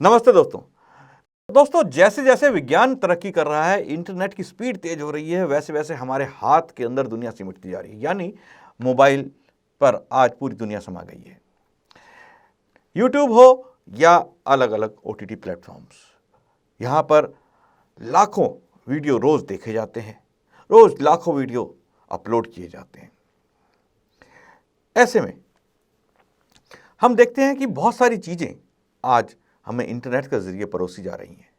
नमस्ते दोस्तों। दोस्तों, जैसे जैसे विज्ञान तरक्की कर रहा है, इंटरनेट की स्पीड तेज हो रही है, वैसे वैसे हमारे हाथ के अंदर दुनिया सिमटती जा रही है। यानी मोबाइल पर आज पूरी दुनिया समा गई है। यूट्यूब हो या अलग अलग ओटीटी प्लेटफॉर्म्स, यहाँ पर लाखों वीडियो रोज देखे जाते हैं, रोज लाखों वीडियो अपलोड किए जाते हैं। ऐसे में हम देखते हैं कि बहुत सारी चीज़ें आज हमें इंटरनेट के जरिए परोसी जा रही हैं।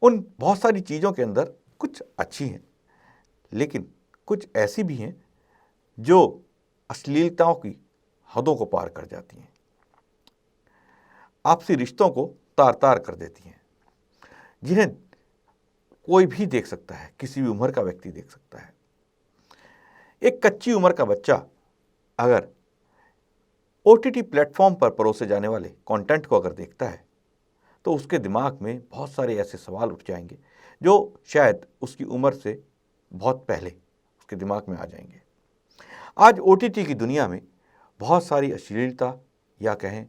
उन बहुत सारी चीज़ों के अंदर कुछ अच्छी हैं, लेकिन कुछ ऐसी भी हैं जो अश्लीलताओं की हदों को पार कर जाती हैं, आपसी रिश्तों को तार तार कर देती हैं, जिन्हें कोई भी देख सकता है, किसी भी उम्र का व्यक्ति देख सकता है। एक कच्ची उम्र का बच्चा अगर ओटीटी प्लेटफॉर्म पर परोसे जाने वाले कंटेंट को अगर देखता है तो उसके दिमाग में बहुत सारे ऐसे सवाल उठ जाएंगे जो शायद उसकी उम्र से बहुत पहले उसके दिमाग में आ जाएंगे। आज ओटीटी की दुनिया में बहुत सारी अश्लीलता या कहें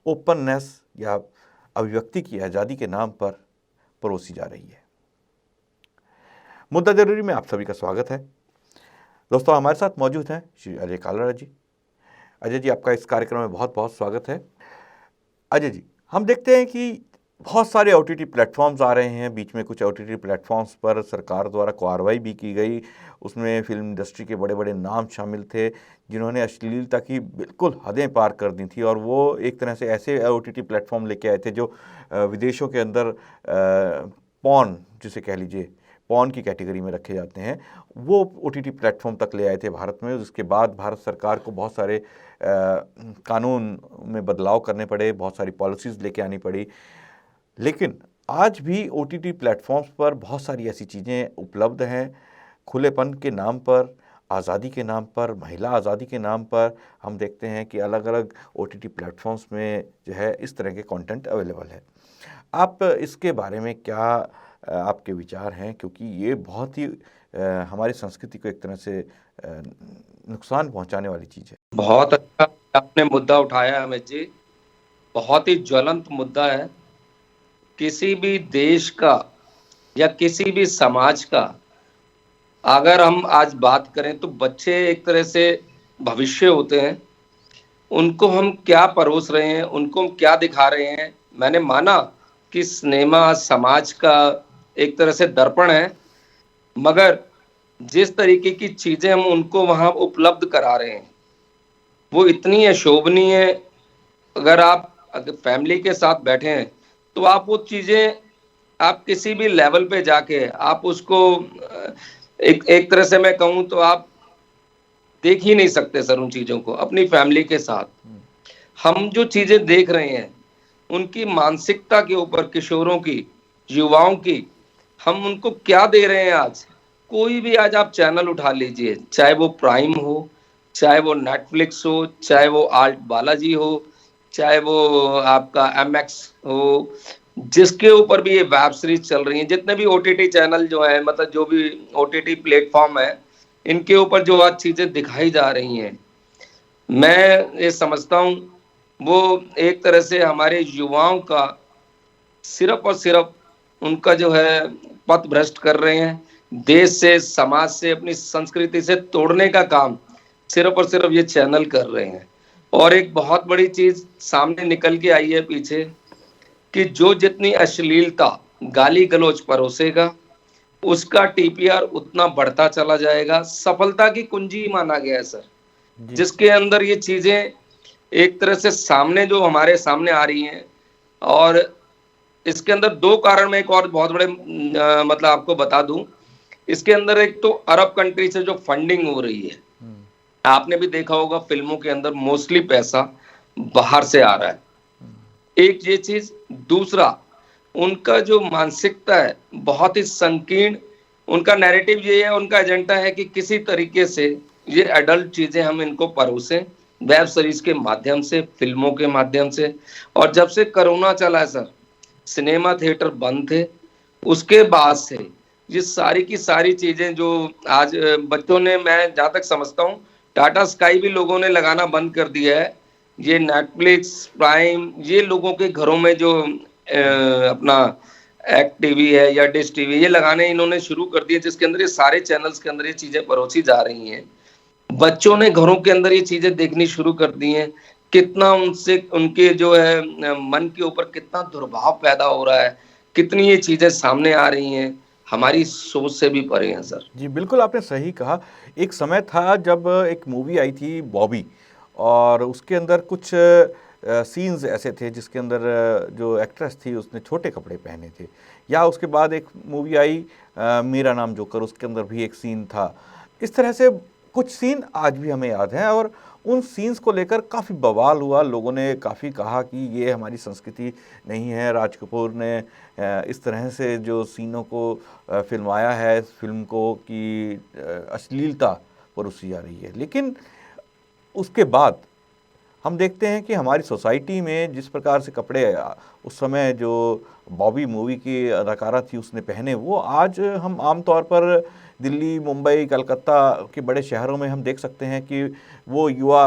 ओपननेस या अभिव्यक्ति की आज़ादी के नाम पर परोसी जा रही है। मुद्दा जरूरी में आप सभी का स्वागत है। दोस्तों, हमारे साथ मौजूद हैं श्री अजय कालरा जी। अजय जी, आपका इस कार्यक्रम में बहुत बहुत स्वागत है। अजय जी, हम देखते हैं कि बहुत सारे ओटीटी प्लेटफॉर्म्स आ रहे हैं। बीच में कुछ ओटीटी प्लेटफॉर्म्स पर सरकार द्वारा कार्रवाई भी की गई। उसमें फिल्म इंडस्ट्री के बड़े बड़े नाम शामिल थे जिन्होंने अश्लीलता की बिल्कुल हदें पार कर दी थी, और वो एक तरह से ऐसे ओटीटी प्लेटफॉर्म लेके आए थे जो विदेशों के अंदर पॉर्न, जिसे कह लीजिए पॉर्न की कैटेगरी में रखे जाते हैं, वो ओटीटी प्लेटफॉर्म तक ले आए थे भारत में। उसके बाद भारत सरकार को बहुत सारे कानून में बदलाव करने पड़े, बहुत सारी पॉलिसीज़ लेके आनी पड़ी। लेकिन आज भी ओटीटी प्लेटफॉर्म्स पर बहुत सारी ऐसी चीज़ें उपलब्ध हैं। खुलेपन के नाम पर, आज़ादी के नाम पर, महिला आज़ादी के नाम पर हम देखते हैं कि अलग अलग ओटीटी प्लेटफॉर्म्स में जो है इस तरह के कंटेंट अवेलेबल है। आप इसके बारे में क्या आपके विचार हैं, क्योंकि ये बहुत ही हमारी संस्कृति को एक तरह से नुकसान पहुंचाने वाली चीज़ है। बहुत अच्छा आपने मुद्दा उठाया अमित जी। बहुत ही ज्वलंत मुद्दा है। किसी भी देश का या किसी भी समाज का अगर हम आज बात करें तो बच्चे एक तरह से भविष्य होते हैं। उनको हम क्या परोस रहे हैं, उनको हम क्या दिखा रहे हैं। मैंने माना कि सिनेमा समाज का एक तरह से दर्पण है, मगर जिस तरीके की चीजें हम उनको वहां उपलब्ध करा रहे हैं वो इतनी अशोभनीय। अगर आप फैमिली के साथ बैठे हैं तो आप वो चीजें, आप किसी भी लेवल पे जाके आप उसको एक तरह से मैं कहूँ तो आप देख ही नहीं सकते सर उन चीजों को अपनी फैमिली के साथ। हम जो चीजें देख रहे हैं उनकी मानसिकता के ऊपर, किशोरों की, युवाओं की, हम उनको क्या दे रहे हैं। आज कोई भी आज आप चैनल उठा लीजिए, चाहे वो प्राइम हो, चाहे वो नेटफ्लिक्स हो, चाहे वो आल्ट बालाजी हो, चाहे वो आपका एमएक्स हो, जिसके ऊपर भी ये वेब सीरीज चल रही हैं, जितने भी ओटीटी चैनल जो है, मतलब जो भी ओटीटी प्लेटफॉर्म है, इनके ऊपर जो आज चीजें दिखाई जा रही हैं, मैं ये समझता हूँ वो एक तरह से हमारे युवाओं का सिर्फ और सिर्फ उनका जो है पथ भ्रष्ट कर रहे हैं। देश से, समाज से, अपनी संस्कृति से तोड़ने का काम सिर्फ और सिर्फ ये चैनल कर रहे हैं। और एक बहुत बड़ी चीज सामने निकल के आई है पीछे कि जो जितनी अश्लीलता, गाली गलौज परोसेगा उसका टीपीआर उतना बढ़ता चला जाएगा। सफलता की कुंजी माना गया है सर, जिसके अंदर ये चीजें एक तरह से सामने जो हमारे सामने आ रही हैं। और इसके अंदर दो कारण मैं एक और बहुत बड़े मतलब आपको बता दूं। इसके अंदर एक तो अरब कंट्री से जो फंडिंग हो रही है, आपने भी देखा होगा फिल्मों के अंदर मोस्टली पैसा बाहर से आ रहा है। एक ये चीज, दूसरा उनका जो मानसिकता है बहुत ही संकीर्ण। उनका नैरेटिव ये है, उनका एजेंडा है कि किसी तरीके से ये एडल्ट चीजें हम इनको परोसें, वेब सीरीज के माध्यम से, फिल्मों के माध्यम से। और जब से कोरोना चला है सर, सिनेमा थिएटर बंद थे, उसके बाद से ये सारी की सारी चीजें जो आज बच्चों ने, मैं जहां तक समझता हूँ टाटा स्काई भी लोगों ने लगाना बंद कर दिया है। ये नेटफ्लिक्स, प्राइम, ये लोगों के घरों में जो अपना एक्ट टीवी है या डिश टीवी, ये लगाने इन्होंने शुरू कर दिए, जिसके अंदर ये सारे चैनल्स के अंदर ये चीजें परोसी जा रही हैं। बच्चों ने घरों के अंदर ये चीजें देखनी शुरू कर दी हैं। कितना उनसे उनके जो है मन के ऊपर कितना दुर्भाव पैदा हो रहा है, कितनी ये चीजें सामने आ रही हैं, हमारी सोच से भी परे हैं सर। जी बिल्कुल, आपने सही कहा। एक समय था जब एक मूवी आई थी बॉबी, और उसके अंदर कुछ सीन्स ऐसे थे जिसके अंदर जो एक्ट्रेस थी उसने छोटे कपड़े पहने थे। या उसके बाद एक मूवी आई मेरा नाम जोकर, उसके अंदर भी एक सीन था। इस तरह से कुछ सीन आज भी हमें याद हैं, और उन सीन्स को लेकर काफ़ी बवाल हुआ। लोगों ने काफ़ी कहा कि ये हमारी संस्कृति नहीं है। राज कपूर ने इस तरह से जो सीनों को फिल्माया है इस फिल्म को कि अश्लीलता परोसी जा रही है। लेकिन उसके बाद हम देखते हैं कि हमारी सोसाइटी में जिस प्रकार से कपड़े उस समय जो बॉबी मूवी की अदाकारा थी उसने पहने, वो आज हम आम तौर पर दिल्ली, मुंबई, कलकत्ता के बड़े शहरों में हम देख सकते हैं कि वो युवा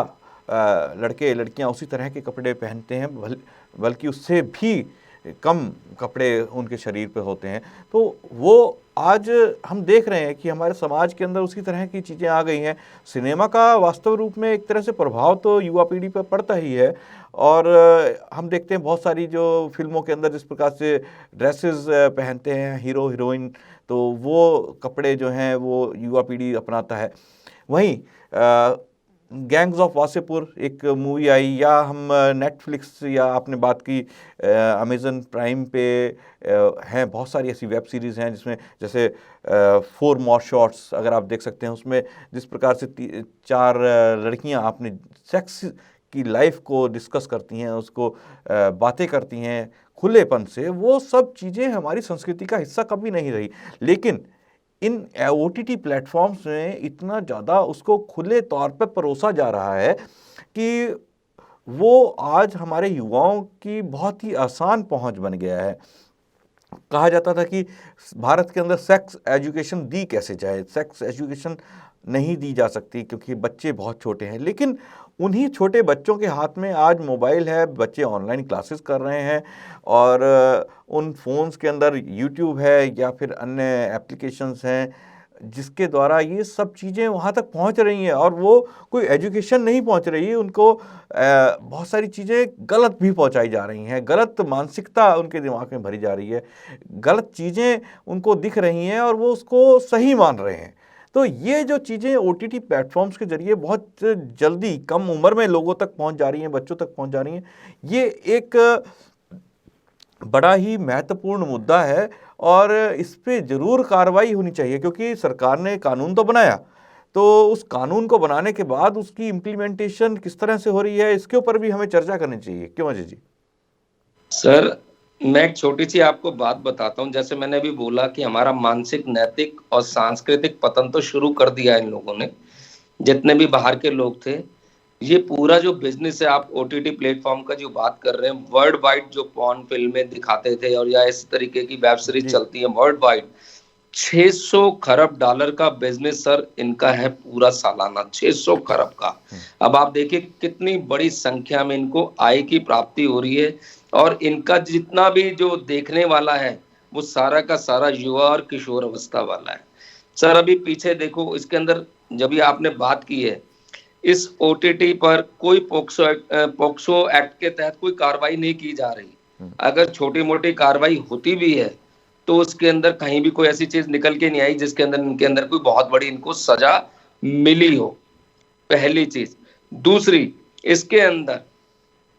लड़के लड़कियां उसी तरह के कपड़े पहनते हैं, बल्कि उससे भी कम कपड़े उनके शरीर पे होते हैं। तो वो आज हम देख रहे हैं कि हमारे समाज के अंदर उसी तरह की चीज़ें आ गई हैं। सिनेमा का वास्तव रूप में एक तरह से प्रभाव तो युवा पीढ़ी पर पड़ता ही है, और हम देखते हैं बहुत सारी जो फिल्मों के अंदर जिस प्रकार से ड्रेसेस पहनते हैं हीरो हीरोइन, तो वो कपड़े जो हैं वो युवा पीढ़ी अपनाता है। वहीं गैंग्स ऑफ वासेपुर एक मूवी आई, या हम नेटफ्लिक्स या आपने बात की अमेज़न प्राइम पे हैं बहुत सारी ऐसी वेब सीरीज़ हैं जिसमें जैसे 4 मोर शॉट्स अगर आप देख सकते हैं, उसमें जिस प्रकार से 4 लड़कियां अपने सेक्स की लाइफ को डिस्कस करती हैं, उसको बातें करती हैं खुलेपन से, वो सब चीज़ें हमारी संस्कृति का हिस्सा कभी नहीं रही। लेकिन इन OTT प्लेटफॉर्म्स में इतना ज़्यादा उसको खुले तौर पर परोसा जा रहा है कि वो आज हमारे युवाओं की बहुत ही आसान पहुंच बन गया है। कहा जाता था कि भारत के अंदर सेक्स एजुकेशन दी कैसे जाए, सेक्स एजुकेशन नहीं दी जा सकती क्योंकि बच्चे बहुत छोटे हैं। लेकिन उन्हीं छोटे बच्चों के हाथ में आज मोबाइल है, बच्चे ऑनलाइन क्लासेस कर रहे हैं, और उन फ़ोन्स के अंदर यूट्यूब है या फिर अन्य एप्लीकेशंस हैं जिसके द्वारा ये सब चीज़ें वहाँ तक पहुँच रही हैं, और वो कोई एजुकेशन नहीं पहुँच रही है, उनको बहुत सारी चीज़ें गलत भी पहुँचाई जा रही हैं, गलत मानसिकता उनके दिमाग में भरी जा रही है, गलत चीज़ें उनको दिख रही हैं और वो उसको सही मान रहे हैं। तो ये जो चीज़ें OTT प्लेटफॉर्म्स के ज़रिए बहुत जल्दी कम उम्र में लोगों तक पहुँच जा रही हैं, बच्चों तक पहुँच जा रही हैं, ये एक बड़ा ही महत्वपूर्ण मुद्दा है, और इस पे ज़रूर कार्रवाई होनी चाहिए क्योंकि सरकार ने कानून तो बनाया, तो उस कानून को बनाने के बाद उसकी इम्प्लीमेंटेशन किस तरह से हो रही है इसके ऊपर भी हमें चर्चा करनी चाहिए। क्यों अजय जी? सर, मैं एक छोटी सी आपको बात बताता हूँ। जैसे मैंने अभी बोला कि हमारा मानसिक, नैतिक और सांस्कृतिक पतन तो शुरू कर दिया इन लोगों ने, जितने भी बाहर के लोग थे। ये पूरा जो बिजनेस है, आप OTT प्लेटफॉर्म का जो बात कर रहे हैं, वर्ल्ड वाइड जो पॉर्न फिल्में दिखाते थे और या इस तरीके की वेब सीरीज चलती है वर्ल्ड वाइड, 600 खरब डॉलर का बिजनेस सर इनका है पूरा सालाना, 600 खरब का। अब आप देखिए कितनी बड़ी संख्या में इनको आय की प्राप्ति हो रही है, और इनका जितना भी जो देखने वाला है वो सारा का सारा युवा और किशोर अवस्था वाला है। सर अभी पीछे देखो, इसके अंदर जब भी आपने बात की है, इस OTT पर कोई पोक्सो एक्ट के तहत कोई कार्रवाई नहीं की जा रही। अगर छोटी मोटी कार्रवाई होती भी है तो उसके अंदर कहीं भी कोई ऐसी चीज निकल के नहीं आई जिसके अंदर इनके अंदर कोई बहुत बड़ी इनको सजा मिली हो, पहली चीज। दूसरी, इसके अंदर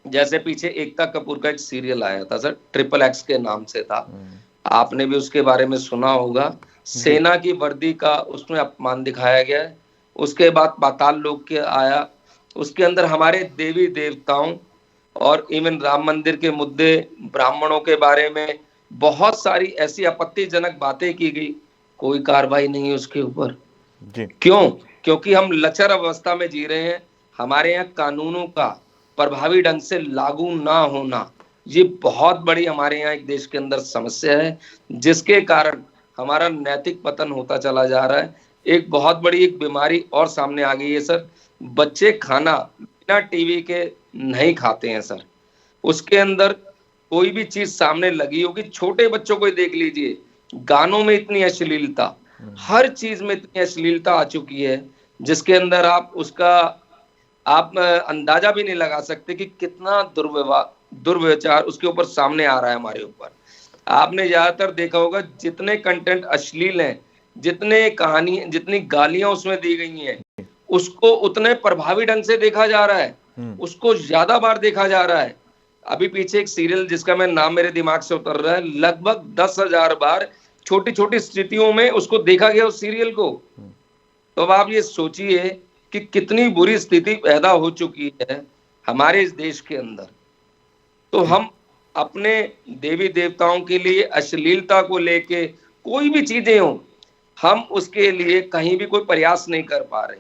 जैसे पीछे एकता कपूर का एक सीरियल आया था सर, XXX के नाम से था, आपने भी उसके बारे में सुना होगा। सेना की वर्दी का उसमें अपमान दिखाया गया है। उसके बाद पाताल लोक के आया, उसके अंदर हमारे देवी देवताओं और इवन राम मंदिर के मुद्दे, ब्राह्मणों के बारे में बहुत सारी ऐसी आपत्तिजनक बातें की गई, कोई कार्रवाई नहीं है उसके ऊपर। क्यों? क्योंकि हम लचर अवस्था में जी रहे हैं। हमारे यहाँ कानूनों का प्रभावी ढंग से लागू ना होना, ये बहुत बड़ी हमारे यहाँ एक देश के अंदर समस्या है, जिसके कारण हमारा नैतिक पतन होता चला जा रहा है। एक बहुत बड़ी एक बीमारी और सामने आ गई है सर, बच्चे खाना बिना टीवी के नहीं खाते हैं सर। उसके अंदर कोई भी चीज सामने लगी होगी, छोटे बच्चों को ही देख लीजिए, गानों में इतनी अश्लीलता, हर चीज में इतनी अश्लीलता आ चुकी है, जिसके अंदर आप उसका आप अंदाजा भी नहीं लगा सकते कि कितना दुर्व्यवहार उसके ऊपर सामने आ रहा है हमारे ऊपर। आपने ज्यादातर देखा होगा, जितने कंटेंट अश्लील हैं, जितने कहानी, जितनी गालियां उसमें दी गई हैं, उसको उतने प्रभावी ढंग से देखा जा रहा है, उसको ज्यादा बार देखा जा रहा है। अभी पीछे एक सीरियल जिसका मैं नाम मेरे दिमाग से उतर रहा है, लगभग 10,000 बार छोटी छोटी स्थितियों में उसको देखा गया उस सीरियल को। तो अब आप ये सोचिए कि कितनी बुरी स्थिति पैदा हो चुकी है हमारे इस देश के अंदर। तो हम अपने देवी देवताओं के लिए अश्लीलता को लेके कोई भी चीजें हो, हम उसके लिए कहीं भी कोई प्रयास नहीं कर पा रहे,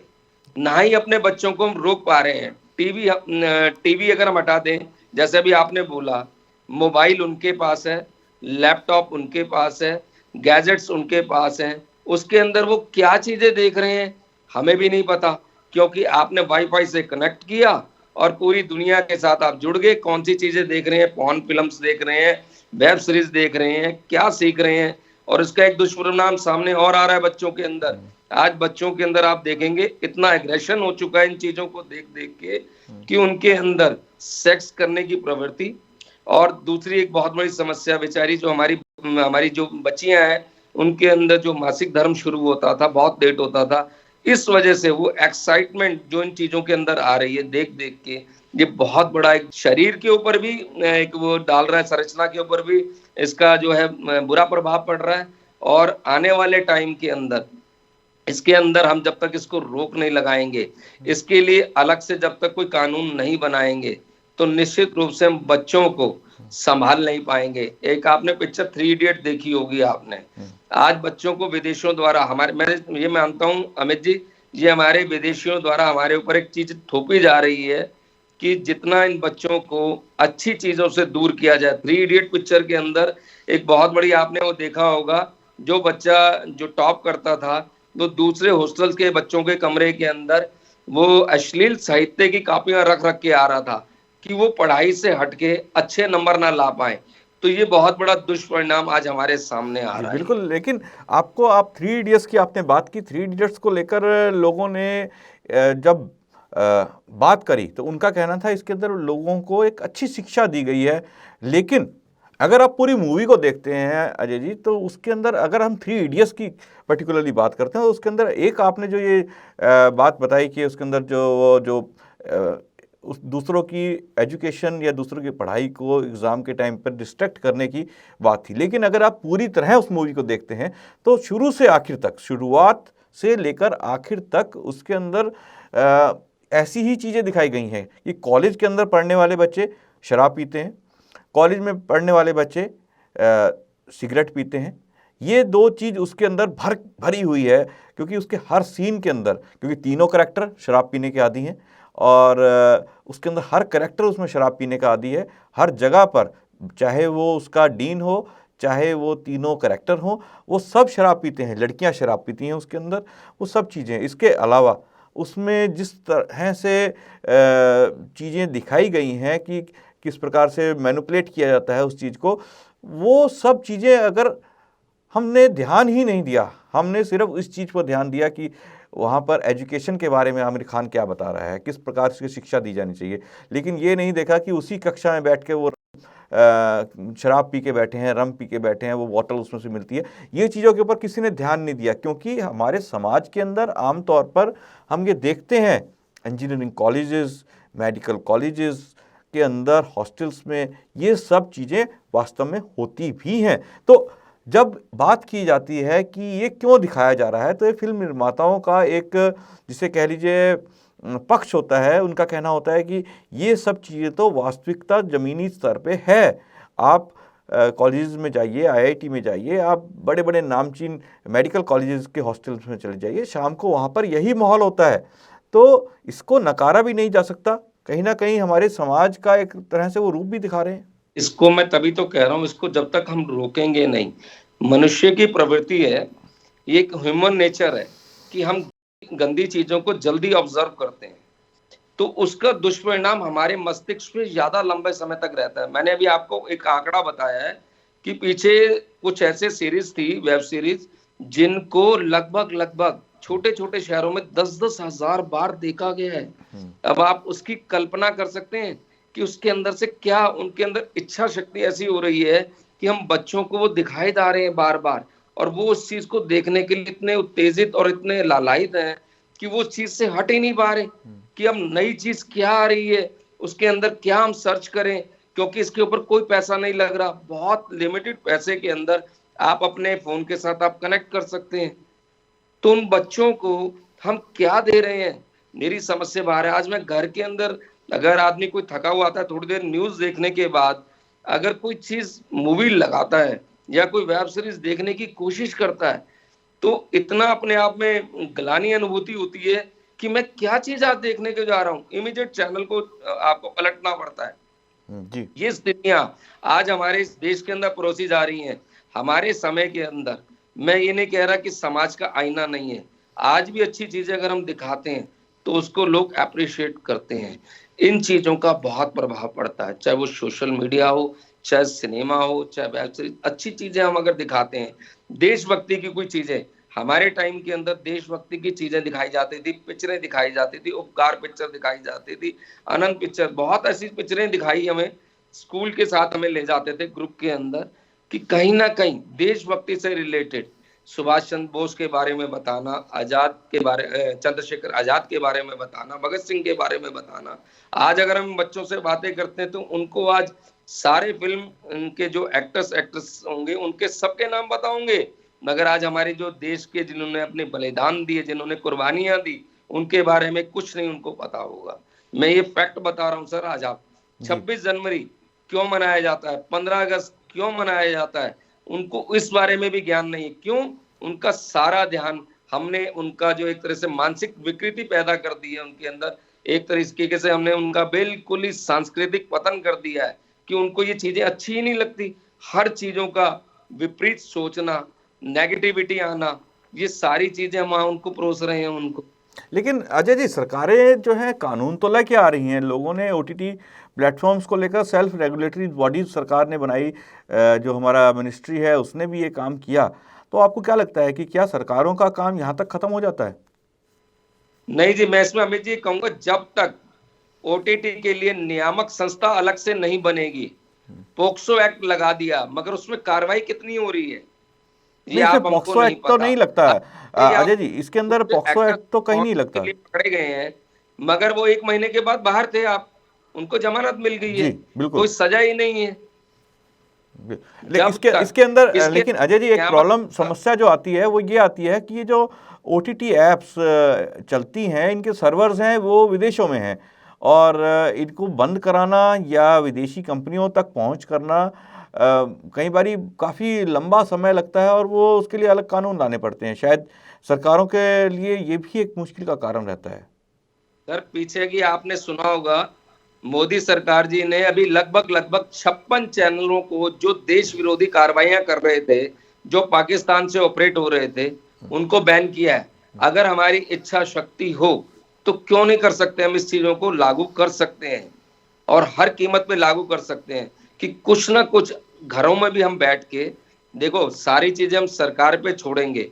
ना ही अपने बच्चों को हम रोक पा रहे हैं। टीवी अगर हम हटा दें, जैसे अभी आपने बोला, मोबाइल उनके पास है, लैपटॉप उनके पास है, गैजेट्स उनके पास हैं, उसके अंदर वो क्या चीजें देख रहे हैं हमें भी नहीं पता, क्योंकि आपने वाईफाई से कनेक्ट किया और पूरी दुनिया के साथ आप जुड़ गए। कौन सी चीजें देख रहे हैं, पॉर्न फिल्म्स देख रहे हैं, वेब सीरीज देख रहे हैं, क्या सीख रहे हैं, और इसका एक दुष्परिणाम सामने और आ रहा है बच्चों के अंदर। आज बच्चों के अंदर आप देखेंगे इतना एग्रेशन हो चुका है इन चीजों को देख देख के कि उनके अंदर सेक्स करने की प्रवृत्ति। और दूसरी एक बहुत बड़ी समस्या बेचारी जो हमारी जो बच्चियां हैं, उनके अंदर जो मासिक धर्म शुरू होता था बहुत लेट होता था, इस वजह से वो एक्साइटमेंट जो इन चीजों के अंदर आ रही है देख देख के, ये बहुत बड़ा एक शरीर के ऊपर भी एक वो डाल रहा है, संरचना के ऊपर भी इसका जो है बुरा प्रभाव पड़ रहा है। और आने वाले टाइम के अंदर इसके अंदर हम जब तक इसको रोक नहीं लगाएंगे, इसके लिए अलग से जब तक कोई कानून नहीं बनाएंगे, तो निश्चित रूप से हम बच्चों को संभाल नहीं पाएंगे। एक आपने पिक्चर 3 इडियट देखी होगी आपने। आज बच्चों को विदेशियों द्वारा मैं ये मानता हूं अमित जी, ये हमारे विदेशियों द्वारा हमारे ऊपर एक चीज थोपी जा रही है कि जितना इन बच्चों को अच्छी चीजों से दूर किया जाए। 3 इडियट पिक्चर के अंदर एक बहुत बड़ी आपने वो देखा होगा, जो बच्चा जो टॉप करता था, तो दूसरे हॉस्टल के बच्चों के कमरे के अंदर वो अश्लील साहित्य की कॉपियां रख रख के आ रहा था कि वो पढ़ाई से हटके अच्छे नंबर ना ला पाए। तो ये बहुत बड़ा दुष्परिणाम आज हमारे सामने आ रहा है। बिल्कुल, लेकिन आप 3 इडियट्स की आपने बात की, 3 इडियट्स को लेकर लोगों ने जब बात करी तो उनका कहना था इसके अंदर लोगों को एक अच्छी शिक्षा दी गई है। लेकिन अगर आप पूरी मूवी को देखते हैं अजय जी, तो उसके अंदर अगर हम 3 इडियट्स की पर्टिकुलरली बात करते हैं तो उसके अंदर एक आपने जो ये बात बताई कि उसके अंदर जो उस दूसरों की एजुकेशन या दूसरों की पढ़ाई को एग्ज़ाम के टाइम पर डिस्ट्रैक्ट करने की बात थी। लेकिन अगर आप पूरी तरह उस मूवी को देखते हैं तो शुरू से आखिर तक, शुरुआत से लेकर आखिर तक उसके अंदर ऐसी ही चीज़ें दिखाई गई हैं कि कॉलेज के अंदर पढ़ने वाले बच्चे शराब पीते हैं, कॉलेज में पढ़ने वाले बच्चे सिगरेट पीते हैं। ये 2 चीज़ उसके अंदर भरी हुई है, क्योंकि उसके हर सीन के अंदर, क्योंकि तीनों करैक्टर शराब पीने के आदी हैं और उसके अंदर हर करैक्टर उसमें शराब पीने का आदी है। हर जगह पर, चाहे वो उसका डीन हो, चाहे वो तीनों करैक्टर हो, वो सब शराब पीते हैं। लड़कियां शराब पीती हैं उसके अंदर, वो सब चीज़ें। इसके अलावा उसमें जिस तरह से चीज़ें दिखाई गई हैं कि किस प्रकार से मैनिपुलेट किया जाता है उस चीज़ को, वो सब चीज़ें अगर हमने ध्यान ही नहीं दिया, हमने सिर्फ इस चीज़ पर ध्यान दिया कि वहाँ पर एजुकेशन के बारे में आमिर खान क्या बता रहा है, किस प्रकार से शिक्षा दी जानी चाहिए, लेकिन ये नहीं देखा कि उसी कक्षा में बैठ के वो शराब पी के बैठे हैं, रम पी के बैठे हैं, वो बॉटल उसमें से मिलती है। ये चीज़ों के ऊपर किसी ने ध्यान नहीं दिया, क्योंकि हमारे समाज के अंदर आमतौर पर हम ये देखते हैं इंजीनियरिंग कॉलेजेस, मेडिकल कॉलेजेस के अंदर, हॉस्टल्स में ये सब चीज़ें वास्तव में होती भी हैं। तो जब बात की जाती है कि ये क्यों दिखाया जा रहा है, तो ये फिल्म निर्माताओं का एक, जिसे कह लीजिए, पक्ष होता है। उनका कहना होता है कि ये सब चीज़ें तो वास्तविकता ज़मीनी स्तर पे है। आप कॉलेज में जाइए, आईआईटी में जाइए, आप बड़े बड़े नामचीन मेडिकल कॉलेजेस के हॉस्टल्स में चले जाइए, शाम को वहाँ पर यही माहौल होता है। तो इसको नकारा भी नहीं जा सकता। कहीं ना कहीं हमारे समाज का एक तरह से वो रूप भी दिखा रहे हैं। इसको मैं तभी तो कह रहा हूँ, इसको जब तक हम रोकेंगे नहीं, मनुष्य की प्रवृत्ति है, ये एक ह्यूमन नेचर है कि हम गंदी चीजों को जल्दी ऑब्जर्व करते हैं। तो उसका दुष्परिणाम हमारे मस्तिष्क पे ज्यादा लंबे समय तक रहता है। मैंने अभी आपको एक आंकड़ा बताया है कि पीछे कुछ ऐसे सीरीज थी, वेब सीरीज, जिनको लगभग लगभग छोटे छोटे शहरों में 10-10 हजार बार देखा गया है। अब आप उसकी कल्पना कर सकते हैं कि उसके अंदर से क्या, उनके अंदर इच्छा शक्ति ऐसी हो रही है कि हम बच्चों को वो दिखाई जा रहे हैं बार बार, और वो उस चीज को देखने के लिए इतने उत्तेजित और इतने लालायित हैं कि वो उस चीज से हट ही नहीं पा रहे कि अब नई चीज क्या आ रही है, उसके अंदर क्या हम सर्च करें, क्योंकि इसके ऊपर कोई पैसा नहीं लग रहा। बहुत लिमिटेड पैसे के अंदर आप अपने फोन के साथ आप कनेक्ट कर सकते हैं। तो उन बच्चों को हम क्या दे रहे हैं, मेरी समझ से बाहर है। आज मैं घर के अंदर, अगर आदमी कोई थका हुआ आता है, थोड़ी देर न्यूज देखने के बाद अगर कोई चीज मूवी लगाता है या कोई वेब सीरीज देखने की कोशिश करता है, तो इतना अपने आप में ग्लानि अनुभूति होती है कि मैं क्या चीज आज देखने के जा रहा हूँ। इमीडिएट चैनल को आपको पलटना पड़ता है। जी। ये स्थितियां आज हमारे इस देश के अंदर परोसी जा रही हैं। हमारे समय के अंदर, मैं ये नहीं कह रहा कि समाज का आईना नहीं है, आज भी अच्छी चीजें अगर हम दिखाते हैं तो उसको लोग अप्रिशिएट करते हैं। इन चीजों का बहुत प्रभाव पड़ता है, चाहे वो सोशल मीडिया हो, चाहे सिनेमा हो, चाहे वेब सीरीज। अच्छी चीजें हम अगर दिखाते हैं, देशभक्ति की कोई चीजें, हमारे टाइम के अंदर देशभक्ति की चीजें दिखाई जाती थी, पिक्चरें दिखाई जाती थी, उपकार पिक्चर दिखाई जाती थी, आनंद पिक्चर, बहुत ऐसी पिक्चरें दिखाई हमें, स्कूल के साथ हमें ले जाते थे ग्रुप के अंदर, कि कहीं ना कहीं देशभक्ति से रिलेटेड सुभाष चंद्र बोस के बारे में बताना, आजाद के बारे, चंद्रशेखर आजाद के बारे में बताना, भगत सिंह के बारे में बताना। आज अगर हम बच्चों से बातें करते हैं तो उनको आज सारे फिल्म के जो एक्टर्स एक्ट्रेस होंगे उनके सबके नाम बताओगे, मगर आज हमारे जो देश के जिन्होंने अपने बलिदान दिए, जिन्होंने कुर्बानियां दी, उनके बारे में कुछ नहीं उनको पता होगा। मैं ये फैक्ट बता रहा हूँ सर। आज आप 26 जनवरी क्यों मनाया जाता है, 15 अगस्त क्यों मनाया जाता है, उनको इस बारे में भी ज्ञान नहीं है। क्यों? उनका सारा ध्यान, हमने उनका जो एक तरह से मानसिक विकृति पैदा कर दी है उनके अंदर, एक तरीके से हमने उनका बिल्कुल ही सांस्कृतिक पतन कर दिया है कि उनको ये चीजें अच्छी ही नहीं लगती। हर चीजों का विपरीत सोचना, नेगेटिविटी आना, ये सारी चीजें हम उनको परोस रहे हैं उनको। लेकिन अजय जी, सरकारें जो हैं कानून तो लेके आ रही हैं, लोगों ने ओटीटी प्लेटफॉर्म्स को लेकर सेल्फ रेगुलेटरी बॉडीज सरकार ने बनाई, जो हमारा मिनिस्ट्री है उसने भी ये काम किया। तो आपको क्या लगता है कि क्या सरकारों का काम यहाँ तक खत्म हो जाता है? नहीं जी, मैं इसमें अमित जी कहूंगा, जब तक ओटीटी के लिए नियामक संस्था अलग से नहीं बनेगी, पोक्सो एक्ट लगा दिया, मगर उसमें कार्रवाई कितनी हो रही है ये आप हमको पॉक्सो नहीं एक्ट तो पता। नहीं लगता अजय जी, इसके अंदर पॉक्सो एक्ट तो कहीं नहीं लगता। पकड़े गए हैं, मगर वो 1 महीने के बाद बाहर थे, आप उनको जमानत मिल गई है, कोई सजा ही नहीं है। लेकिन इसके अंदर लेकिन अजय जी, एक प्रॉब्लम, समस्या जो आती है वो ये आती है कि ये जो ओटीटी एप्स चलती हैं, इनके सर्वर्स हैं वो विदेशों में हैं, और इनको बंद कराना या विदेशी कंपनियों तक पहुंच करना कई बारी काफ़ी लंबा समय लगता है, और वो उसके लिए अलग कानून लाने पड़ते हैं। शायद सरकारों के लिए ये भी एक मुश्किल का कारण रहता है। सर, पीछे की आपने सुना होगा, मोदी सरकार जी ने अभी लगभग 56 चैनलों को जो देश विरोधी कार्रवाइयां कर रहे थे, जो पाकिस्तान से ऑपरेट हो रहे थे, उनको बैन किया है। अगर हमारी इच्छा शक्ति हो तो क्यों नहीं कर सकते, हम इस चीजों को लागू कर सकते हैं और हर कीमत पे लागू कर सकते हैं कि कुछ ना कुछ घरों में भी हम बैठ के देखो, सारी चीजें हम सरकार पे छोड़ेंगे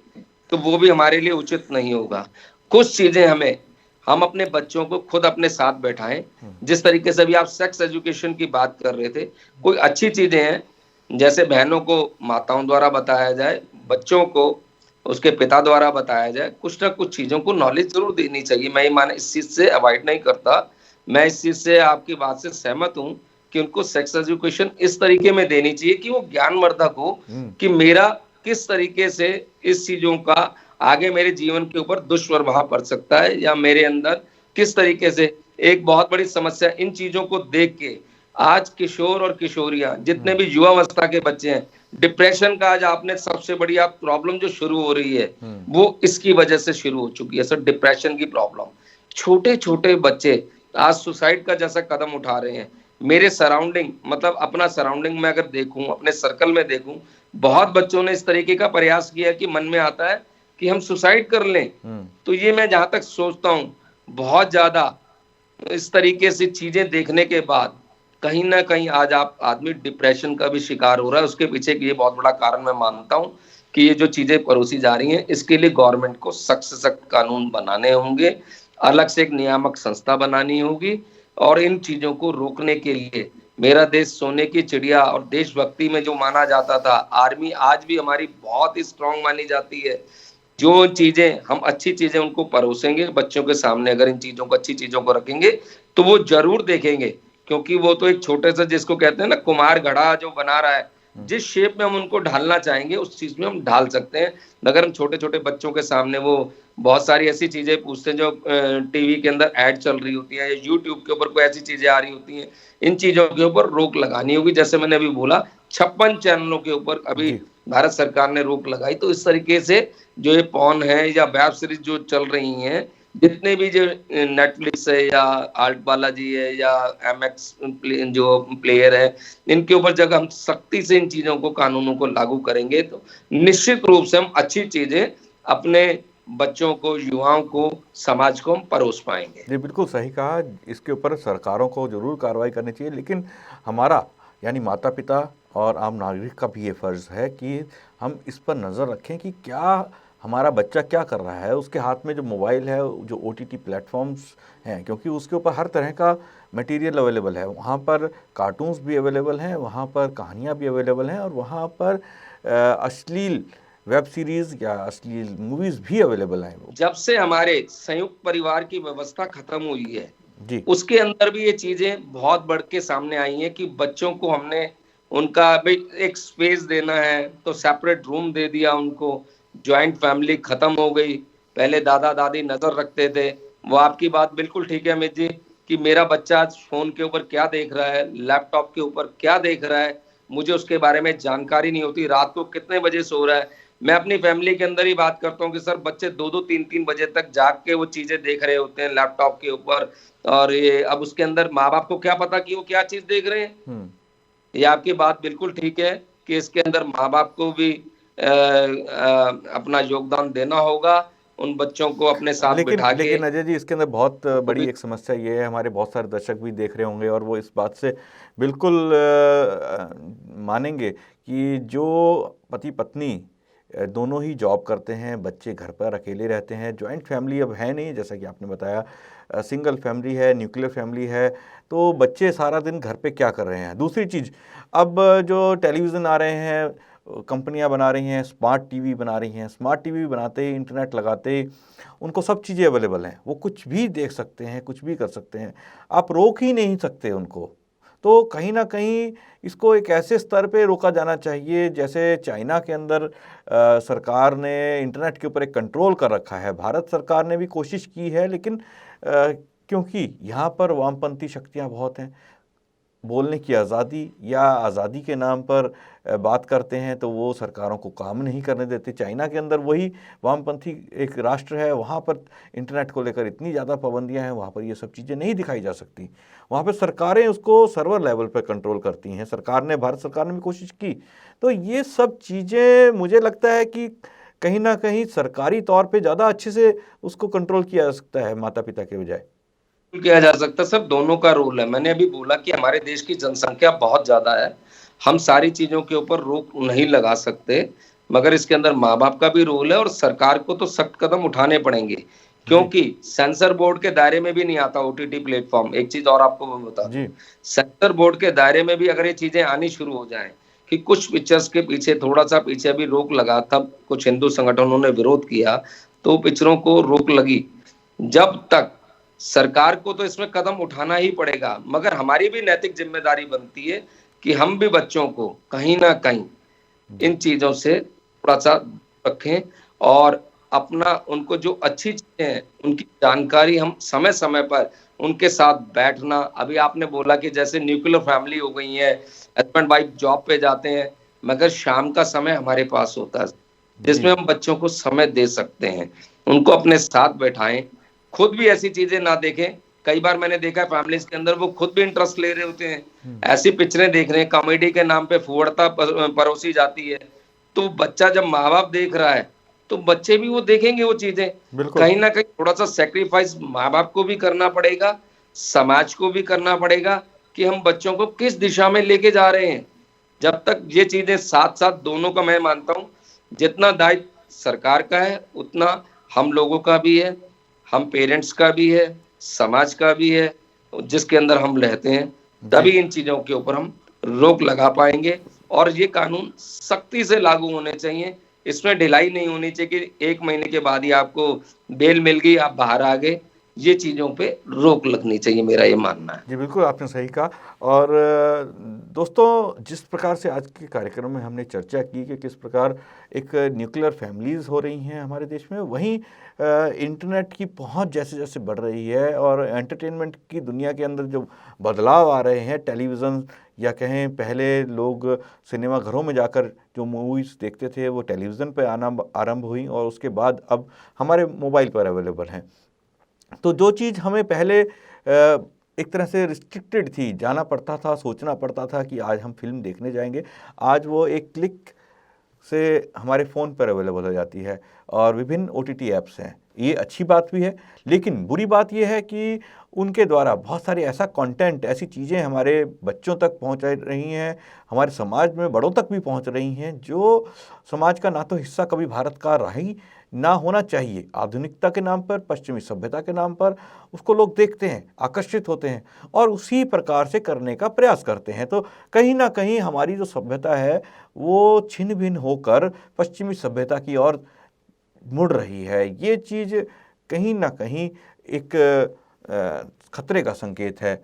तो वो भी हमारे लिए उचित नहीं होगा। कुछ चीजें हम अपने बच्चों को खुद अपने साथ बैठाएं। जिस तरीके से अभी आप सेक्स एजुकेशन की बात कर रहे थे, कोई अच्छी चीजें हैं, जैसे बहनों को माताओं द्वारा बताया जाए, बच्चों को उसके पिता द्वारा बताया जाए, कुछ ना कुछ चीजों को नॉलेज जरूर देनी चाहिए। मैं माने इस चीज से अवॉइड नहीं करता, मैं इस चीज से आपकी बात से सहमत हूं कि उनको सेक्स एजुकेशन इस तरीके में देनी चाहिए कि वो ज्ञानवर्धक हो कि मेरा किस तरीके से इस चीजों का आगे मेरे जीवन के ऊपर दुष्प्रभाव पड़ सकता है, या मेरे अंदर किस तरीके से एक बहुत बड़ी समस्या। इन चीजों को देख के आज किशोर और किशोरियां, जितने भी युवावस्था के बच्चे हैं, डिप्रेशन का आज आपने सबसे बड़ी आप प्रॉब्लम जो शुरू हो रही है वो इसकी वजह से शुरू हो चुकी है सर, डिप्रेशन की प्रॉब्लम। छोटे छोटे बच्चे आज सुसाइड का जैसा कदम उठा रहे हैं। मेरे सराउंडिंग, मतलब अपना सराउंडिंग में अगर देखूं, अपने सर्कल में देखूं, बहुत बच्चों ने इस तरीके का प्रयास किया कि मन में आता है कि हम सुसाइड कर लें। तो ये मैं जहां तक सोचता हूं बहुत ज्यादा इस तरीके से चीजें देखने के बाद कहीं ना कहीं आज आप आदमी डिप्रेशन का भी शिकार हो रहा है। उसके पीछे ये बहुत बड़ा कारण मैं मानता हूं कि ये जो चीजें परोसी जा रही हैं, इसके लिए गवर्नमेंट को सख्त से सख्त कानून बनाने होंगे, अलग से एक नियामक संस्था बनानी होगी, और इन चीजों को रोकने के लिए मेरा देश सोने की चिड़िया और देशभक्ति में जो माना जाता था, आर्मी आज भी हमारी बहुत ही स्ट्रांग मानी जाती है। जो चीजें हम अच्छी चीजें उनको परोसेंगे बच्चों के सामने, अगर इन चीजों को अच्छी चीजों को रखेंगे तो वो जरूर देखेंगे, क्योंकि वो तो एक छोटे से, जिसको कहते हैं ना कुम्हार घड़ा जो बना रहा है, जिस शेप में हम उनको ढालना चाहेंगे उस चीज में हम ढाल सकते हैं। अगर हम छोटे छोटे बच्चों के सामने वो बहुत सारी ऐसी चीजें पूछते हैं जो टीवी के अंदर ऐड चल रही होती है या यूट्यूब के ऊपर कोई ऐसी चीजें आ रही होती हैं, इन चीजों के ऊपर रोक लगानी होगी। जैसे मैंने अभी बोला 56 चैनलों के ऊपर अभी भारत सरकार ने रोक लगाई। तो इस तरीके से जो ये पॉन है या वेब सीरीज जो चल रही हैं, जितने भी जो नेटफ्लिक्स है या आल्ट बालाजी है या एमएक्स जो प्लेयर है, इनके ऊपर जब हम सख्ती से इन चीजों को, कानूनों को लागू करेंगे तो निश्चित रूप से हम अच्छी चीजें अपने बच्चों को, युवाओं को, समाज को हम परोस पाएंगे। जी बिल्कुल सही कहा, इसके ऊपर सरकारों को जरूर कार्रवाई करनी चाहिए, लेकिन हमारा यानी माता पिता और आम नागरिक का भी ये फ़र्ज़ है कि हम इस पर नज़र रखें कि क्या हमारा बच्चा क्या कर रहा है। उसके हाथ में जो मोबाइल है, जो OTT प्लेटफॉर्म्स हैं, क्योंकि उसके ऊपर हर तरह का मटेरियल अवेलेबल है। वहाँ पर कार्टून्स भी अवेलेबल हैं, वहाँ पर कहानियाँ भी अवेलेबल हैं, और वहाँ पर अश्लील वेब सीरीज़ या अश्लील मूवीज़ भी अवेलेबल हैं। जब से हमारे संयुक्त परिवार की व्यवस्था खत्म हुई है जी उसके अंदर भी ये चीजें बहुत बढ़ के सामने आई हैं कि बच्चों को हमने उनका भाई एक स्पेस देना है तो सेपरेट रूम दे दिया उनको। ज्वाइंट फैमिली खत्म हो गई, पहले दादा दादी नजर रखते थे। वो आपकी बात बिल्कुल ठीक है अमित जी कि मेरा बच्चा आज फोन के ऊपर क्या देख रहा है, लैपटॉप के ऊपर क्या देख रहा है, मुझे उसके बारे में जानकारी नहीं होती, रात को कितने बजे सो रहा है। मैं अपनी फैमिली के अंदर ही बात करता हूँ कि सर बच्चे 2-2 3-3 बजे तक जाग के वो चीजें देख रहे होते हैं लैपटॉप के ऊपर, और ये अब उसके अंदर माँ बाप को क्या पता कि वो क्या चीज देख रहे हैं। ये आपकी बात बिल्कुल ठीक है कि इसके अंदर माँ बाप को भी अपना योगदान देना होगा, उन बच्चों को अपने साथ बिठा के। लेकिन अजय जी, इसके अंदर बहुत बड़ी एक समस्या ये है, हमारे बहुत सारे दर्शक भी देख रहे होंगे और वो इस बात से बिल्कुल मानेंगे कि जो पति पत्नी दोनों ही जॉब करते हैं, बच्चे घर पर अकेले रहते हैं, जॉइंट फैमिली अब है नहीं, जैसा कि आपने बताया सिंगल फैमिली है, न्यूक्लियर फैमिली है, तो बच्चे सारा दिन घर पे क्या कर रहे हैं। दूसरी चीज़, अब जो टेलीविज़न आ रहे हैं, कंपनियां बना रही हैं, स्मार्ट टीवी बना रही हैं, स्मार्ट टीवी बनाते ही, इंटरनेट लगाते ही उनको सब चीज़ें अवेलेबल हैं, वो कुछ भी देख सकते हैं, कुछ भी कर सकते हैं, आप रोक ही नहीं सकते उनको। तो कहीं ना कहीं इसको एक ऐसे स्तर पे रोका जाना चाहिए, जैसे चाइना के अंदर सरकार ने इंटरनेट के ऊपर एक कंट्रोल कर रखा है। भारत सरकार ने भी कोशिश की है, लेकिन क्योंकि यहाँ पर वामपंथी शक्तियाँ बहुत हैं, बोलने की आज़ादी या आज़ादी के नाम पर बात करते हैं, तो वो सरकारों को काम नहीं करने देते। चाइना के अंदर वही वामपंथी एक राष्ट्र है, वहाँ पर इंटरनेट को लेकर इतनी ज़्यादा पाबंदियाँ हैं, वहाँ पर ये सब चीज़ें नहीं दिखाई जा सकती। वहाँ पर सरकारें उसको सर्वर लेवल पर कंट्रोल करती हैं। भारत सरकार ने भी कोशिश की। तो ये सब चीज़ें मुझे लगता है कि कहीं ना कहीं सरकारी तौर पर ज़्यादा अच्छे से उसको कंट्रोल किया जा सकता है माता पिता के बजाय। किया जा सकता है, सर दोनों का रोल है। मैंने अभी बोला कि हमारे देश की जनसंख्या बहुत ज्यादा है, हम सारी चीजों के ऊपर रोक नहीं लगा सकते, मगर इसके अंदर माँ बाप का भी रोल है और सरकार को तो सख्त कदम उठाने पड़ेंगे, क्योंकि सेंसर बोर्ड के दायरे में भी नहीं आता OTT प्लेटफॉर्म। एक चीज और आपको मैं बता दूं, सेंसर बोर्ड के दायरे में भी अगर ये चीजें आनी शुरू हो जाएं कि कुछ पिक्चर्स के पीछे थोड़ा सा पीछे भी रोक लगा, तब कुछ हिंदू संगठनों ने विरोध किया तो पिक्चरों को रोक लगी। जब तक सरकार को तो इसमें कदम उठाना ही पड़ेगा, मगर हमारी भी नैतिक जिम्मेदारी बनती है कि हम भी बच्चों को कहीं ना कहीं इन चीजों से थोड़ा सा रखें और अपना उनको जो अच्छी चीजें हैं उनकी जानकारी हम समय समय पर उनके साथ बैठना। अभी आपने बोला कि जैसे न्यूक्लियर फैमिली हो गई है, हस्बैंड वाइफ जॉब पे जाते हैं, मगर शाम का समय हमारे पास होता है जिसमें हम बच्चों को समय दे सकते हैं, उनको अपने साथ बैठाएं, खुद भी ऐसी चीजें ना देखें। कई बार मैंने देखा है फैमिलीज के अंदर वो खुद भी इंटरेस्ट ले रहे होते हैं, ऐसी पिक्चरें देख रहे हैं, कॉमेडी के नाम पे फुहड़ता परोसी जाती है, तो बच्चा जब माँ बाप देख रहा है तो बच्चे भी वो देखेंगे वो चीजें। कहीं ना कहीं थोड़ा सा सेक्रीफाइस माँ बाप को भी करना पड़ेगा, समाज को भी करना पड़ेगा कि हम बच्चों को किस दिशा में लेके जा रहे हैं। जब तक ये चीजें साथ साथ दोनों का, मैं मानता हूं जितना दायित्व सरकार का है उतना हम लोगों का भी है, हम पेरेंट्स का भी है, समाज का भी है जिसके अंदर हम रहते हैं। तभी जी इन चीजों के ऊपर हम रोक लगा पाएंगे और ये कानून सख्ती से लागू होने चाहिए। इसमें ढिलाई नहीं होनी चाहिए कि 1 महीने के बाद ही आपको बेल मिल गई, आप बाहर आ गए। ये चीजों पे रोक लगनी चाहिए, मेरा ये मानना है। जी बिल्कुल, आपने सही कहा। और दोस्तों, जिस प्रकार से आज के कार्यक्रम में हमने चर्चा की कि किस प्रकार एक न्यूक्लियर फैमिलीज़ हो रही हैं हमारे देश में, वहीं इंटरनेट की पहुंच जैसे जैसे बढ़ रही है और एंटरटेनमेंट की दुनिया के अंदर जो बदलाव आ रहे हैं, टेलीविज़न या कहें पहले लोग सिनेमा घरों में जाकर जो मूवीज़ देखते थे वो टेलीविज़न पर आना आरंभ हुई और उसके बाद अब हमारे मोबाइल पर अवेलेबल हैं। तो जो चीज़ हमें पहले एक तरह से रिस्ट्रिक्टेड थी, जाना पड़ता था, सोचना पड़ता था कि आज हम फिल्म देखने जाएंगे, आज वो एक क्लिक से हमारे फ़ोन पर अवेलेबल हो जाती है और विभिन्न OTT ऐप्स हैं। ये अच्छी बात भी है, लेकिन बुरी बात ये है कि उनके द्वारा बहुत सारे ऐसा कंटेंट, ऐसी चीज़ें हमारे बच्चों तक पहुंच रही हैं, हमारे समाज में बड़ों तक भी पहुंच रही हैं, जो समाज का ना तो हिस्सा कभी भारत का रहा ही ना होना चाहिए। आधुनिकता के नाम पर, पश्चिमी सभ्यता के नाम पर उसको लोग देखते हैं, आकर्षित होते हैं और उसी प्रकार से करने का प्रयास करते हैं। तो कहीं ना कहीं हमारी जो सभ्यता है वो छिन्न भिन्न होकर पश्चिमी सभ्यता की ओर मुड़ रही है। ये चीज़ कहीं ना कहीं एक खतरे का संकेत है।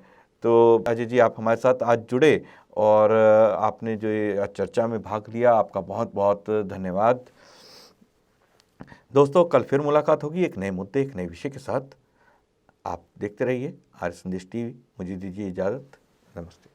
तो अजय जी, आप हमारे साथ आज जुड़े और आपने जो ये चर्चा में भाग लिया, आपका बहुत बहुत धन्यवाद। दोस्तों, कल फिर मुलाकात होगी एक नए मुद्दे, एक नए विषय के साथ। आप देखते रहिए आर्य संदेश टीवी। मुझे दीजिए इजाज़त। नमस्ते।